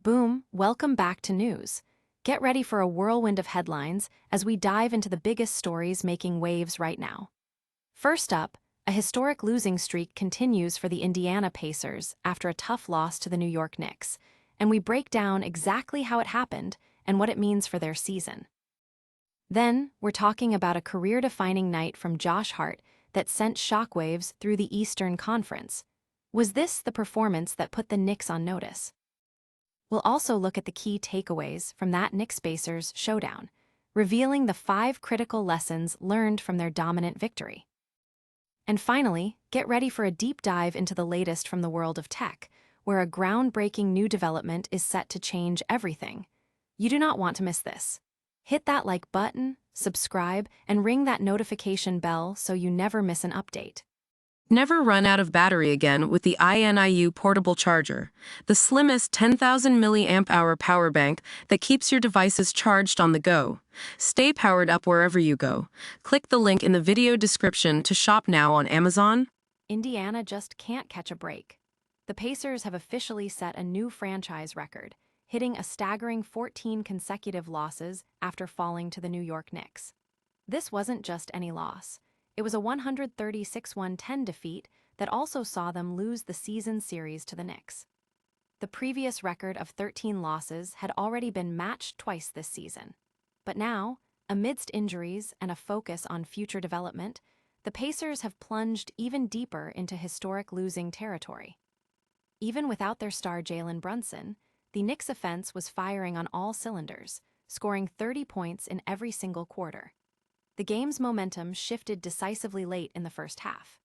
Boom, welcome back to news. Get ready for a whirlwind of headlines as we dive into the biggest stories making waves right now. First up, a historic losing streak continues for the Indiana Pacers after a tough loss to the New York Knicks, and we break down exactly how it happened and what it means for their season. Then, we're talking about a career-defining night from Josh Hart that sent shockwaves through the Eastern Conference. Was this the performance that put the Knicks on notice? We'll also look at the key takeaways from that Knicks-Pacers showdown, revealing the 5 critical lessons learned from their dominant victory. And finally, get ready for a deep dive into the latest from the world of tech, where a groundbreaking new development is set to change everything. You do not want to miss this. Hit that like button, subscribe, and ring that notification bell so you never miss an update. Never run out of battery again with the INIU portable charger, the slimmest 10,000 mAh power bank that keeps your devices charged on the go. Stay powered up wherever you go. Click the link in the video description to shop now on Amazon. Indiana just can't catch a break. The Pacers have officially set a new franchise record, hitting a staggering 14 consecutive losses after falling to the New York Knicks. This wasn't just any loss. It was a 136-110 defeat that also saw them lose the season series to the Knicks. The previous record of 13 losses had already been matched twice this season. But now, amidst injuries and a focus on future development, the Pacers have plunged even deeper into historic losing territory. Even without their star Jalen Brunson, the Knicks' offense was firing on all cylinders, scoring 30 points in every single quarter. The game's momentum shifted decisively late in the first half.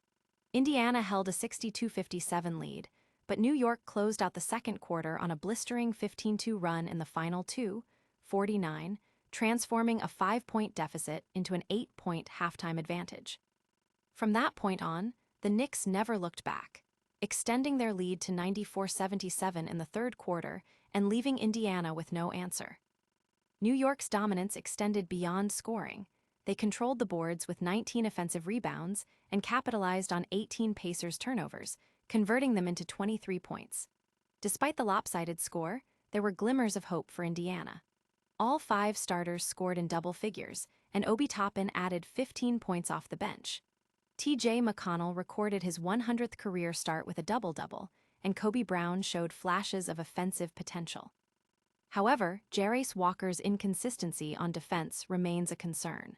Indiana held a 62-57 lead, but New York closed out the second quarter on a blistering 15-2 run in the final 2-49, transforming a 5-point deficit into an 8-point halftime advantage. From that point on, the Knicks never looked back, extending their lead to 94-77 in the third quarter and leaving Indiana with no answer. New York's dominance extended beyond scoring. They controlled the boards with 19 offensive rebounds and capitalized on 18 Pacers turnovers, converting them into 23 points. Despite the lopsided score, there were glimmers of hope for Indiana. All 5 starters scored in double figures, and Obi Toppin added 15 points off the bench. T.J. McConnell recorded his 100th career start with a double-double, and Kobe Brown showed flashes of offensive potential. However, Jarace Walker's inconsistency on defense remains a concern.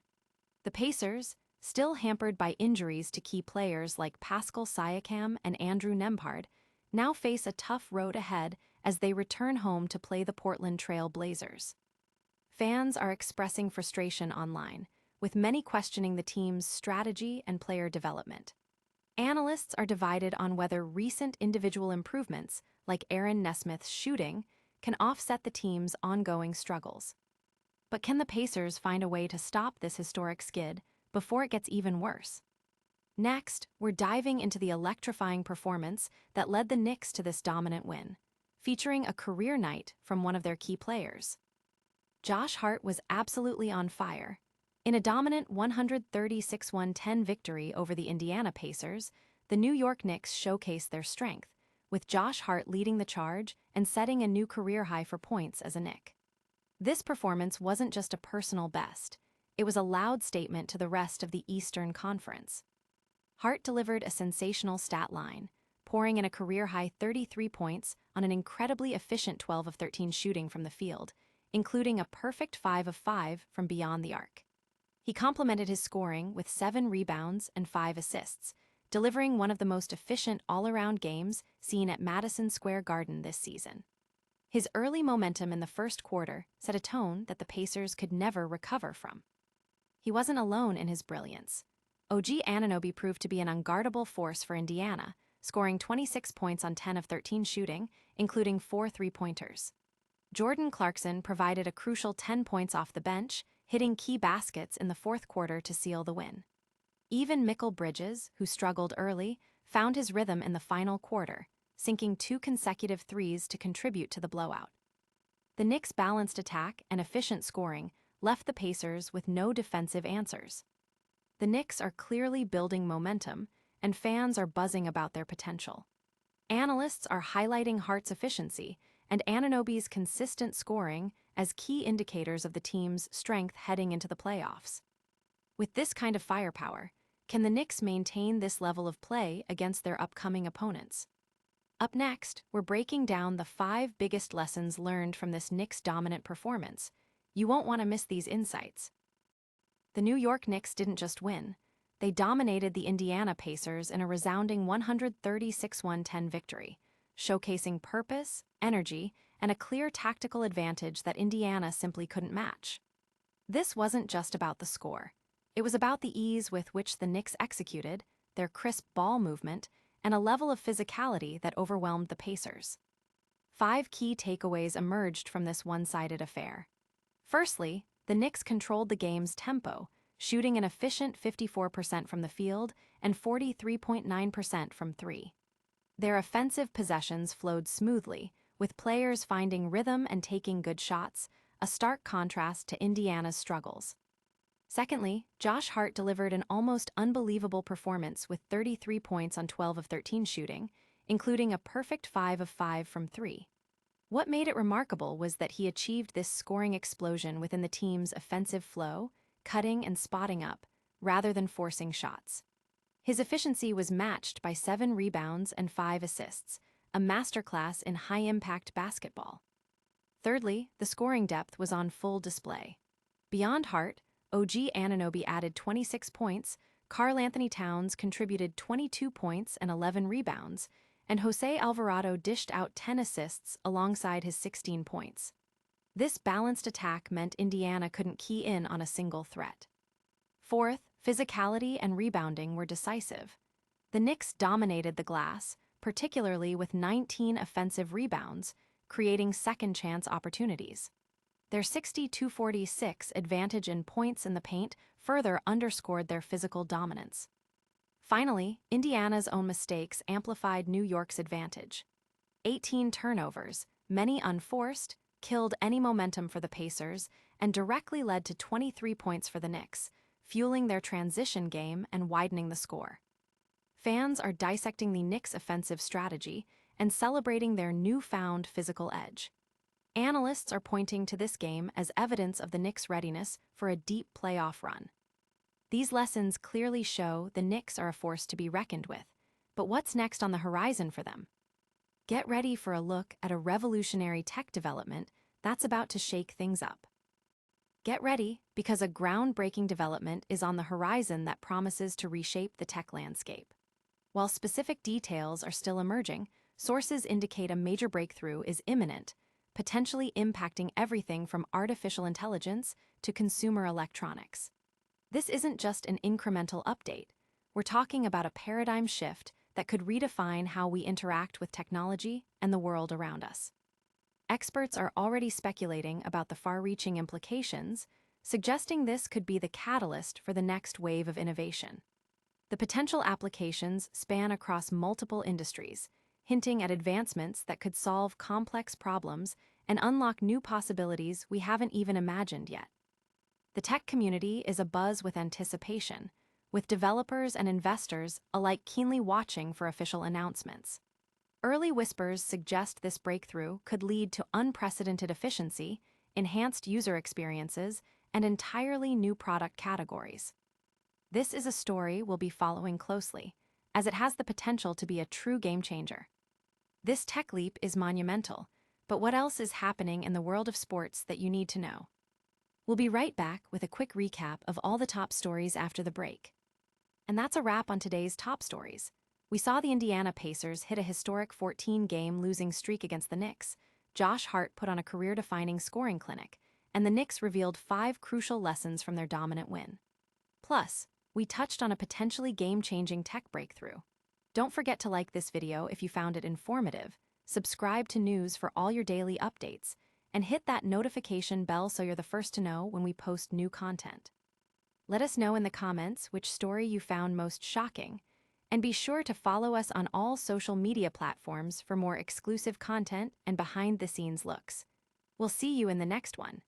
The Pacers, still hampered by injuries to key players like Pascal Siakam and Andrew Nembhard, now face a tough road ahead as they return home to play the Portland Trail Blazers. Fans are expressing frustration online, with many questioning the team's strategy and player development. Analysts are divided on whether recent individual improvements, like Aaron Nesmith's shooting, can offset the team's ongoing struggles. But can the Pacers find a way to stop this historic skid before it gets even worse? Next, we're diving into the electrifying performance that led the Knicks to this dominant win, featuring a career night from one of their key players. Josh Hart was absolutely on fire. In a dominant 136-110 victory over the Indiana Pacers, the New York Knicks showcased their strength, with Josh Hart leading the charge and setting a new career high for points as a Knick. This performance wasn't just a personal best, it was a loud statement to the rest of the Eastern Conference. Hart delivered a sensational stat line, pouring in a career-high 33 points on an incredibly efficient 12 of 13 shooting from the field, including a perfect 5 of 5 from beyond the arc. He complemented his scoring with 7 rebounds and 5 assists, delivering one of the most efficient all-around games seen at Madison Square Garden this season. His early momentum in the first quarter set a tone that the Pacers could never recover from. He wasn't alone in his brilliance. OG Anunoby proved to be an unguardable force for Indiana, scoring 26 points on 10 of 13 shooting, including 4 three-pointers. Jordan Clarkson provided a crucial 10 points off the bench, hitting key baskets in the fourth quarter to seal the win. Even Mikal Bridges, who struggled early, found his rhythm in the final quarter, sinking 2 consecutive threes to contribute to the blowout. The Knicks' balanced attack and efficient scoring left the Pacers with no defensive answers. The Knicks are clearly building momentum, and fans are buzzing about their potential. Analysts are highlighting Hart's efficiency and Anunoby's consistent scoring as key indicators of the team's strength heading into the playoffs. With this kind of firepower, can the Knicks maintain this level of play against their upcoming opponents? Up next, we're breaking down the 5 biggest lessons learned from this Knicks' dominant performance. You won't want to miss these insights. The New York Knicks didn't just win. They dominated the Indiana Pacers in a resounding 136-110 victory, showcasing purpose, energy, and a clear tactical advantage that Indiana simply couldn't match. This wasn't just about the score. It was about the ease with which the Knicks executed, their crisp ball movement, and a level of physicality that overwhelmed the Pacers. 5 key takeaways emerged from this one-sided affair. Firstly, the Knicks controlled the game's tempo, shooting an efficient 54% from the field and 43.9% from 3. Their offensive possessions flowed smoothly, with players finding rhythm and taking good shots, a stark contrast to Indiana's struggles. Secondly, Josh Hart delivered an almost unbelievable performance with 33 points on 12 of 13 shooting, including a perfect 5 of 5 from 3. What made it remarkable was that he achieved this scoring explosion within the team's offensive flow, cutting and spotting up, rather than forcing shots. His efficiency was matched by 7 rebounds and 5 assists, a masterclass in high-impact basketball. Thirdly, the scoring depth was on full display. Beyond Hart, OG Anunoby added 26 points, Karl-Anthony Towns contributed 22 points and 11 rebounds, and Jose Alvarado dished out 10 assists alongside his 16 points. This balanced attack meant Indiana couldn't key in on a single threat. Fourth, physicality and rebounding were decisive. The Knicks dominated the glass, particularly with 19 offensive rebounds, creating second-chance opportunities. Their 60-46 advantage in points in the paint further underscored their physical dominance. Finally, Indiana's own mistakes amplified New York's advantage. 18 turnovers, many unforced, killed any momentum for the Pacers and directly led to 23 points for the Knicks, fueling their transition game and widening the score. Fans are dissecting the Knicks' offensive strategy and celebrating their newfound physical edge. Analysts are pointing to this game as evidence of the Knicks' readiness for a deep playoff run. These lessons clearly show the Knicks are a force to be reckoned with, but what's next on the horizon for them? Get ready for a look at a revolutionary tech development that's about to shake things up. Get ready, because a groundbreaking development is on the horizon that promises to reshape the tech landscape. While specific details are still emerging, sources indicate a major breakthrough is imminent, potentially impacting everything from artificial intelligence to consumer electronics. This isn't just an incremental update. We're talking about a paradigm shift that could redefine how we interact with technology and the world around us. Experts are already speculating about the far-reaching implications, suggesting this could be the catalyst for the next wave of innovation. The potential applications span across multiple industries, hinting at advancements that could solve complex problems and unlock new possibilities we haven't even imagined yet. The tech community is abuzz with anticipation, with developers and investors alike keenly watching for official announcements. Early whispers suggest this breakthrough could lead to unprecedented efficiency, enhanced user experiences, and entirely new product categories. This is a story we'll be following closely, as it has the potential to be a true game-changer. This tech leap is monumental, but what else is happening in the world of sports that you need to know? We'll be right back with a quick recap of all the top stories after the break. And that's a wrap on today's top stories. We saw the Indiana Pacers hit a historic 14-game losing streak against the Knicks. Josh Hart put on a career-defining scoring clinic, and the Knicks revealed 5 crucial lessons from their dominant win. Plus, we touched on a potentially game-changing tech breakthrough. Don't forget to like this video if you found it informative, subscribe to news for all your daily updates, and hit that notification bell so you're the first to know when we post new content. Let us know in the comments which story you found most shocking, and be sure to follow us on all social media platforms for more exclusive content and behind-the-scenes looks. We'll see you in the next one.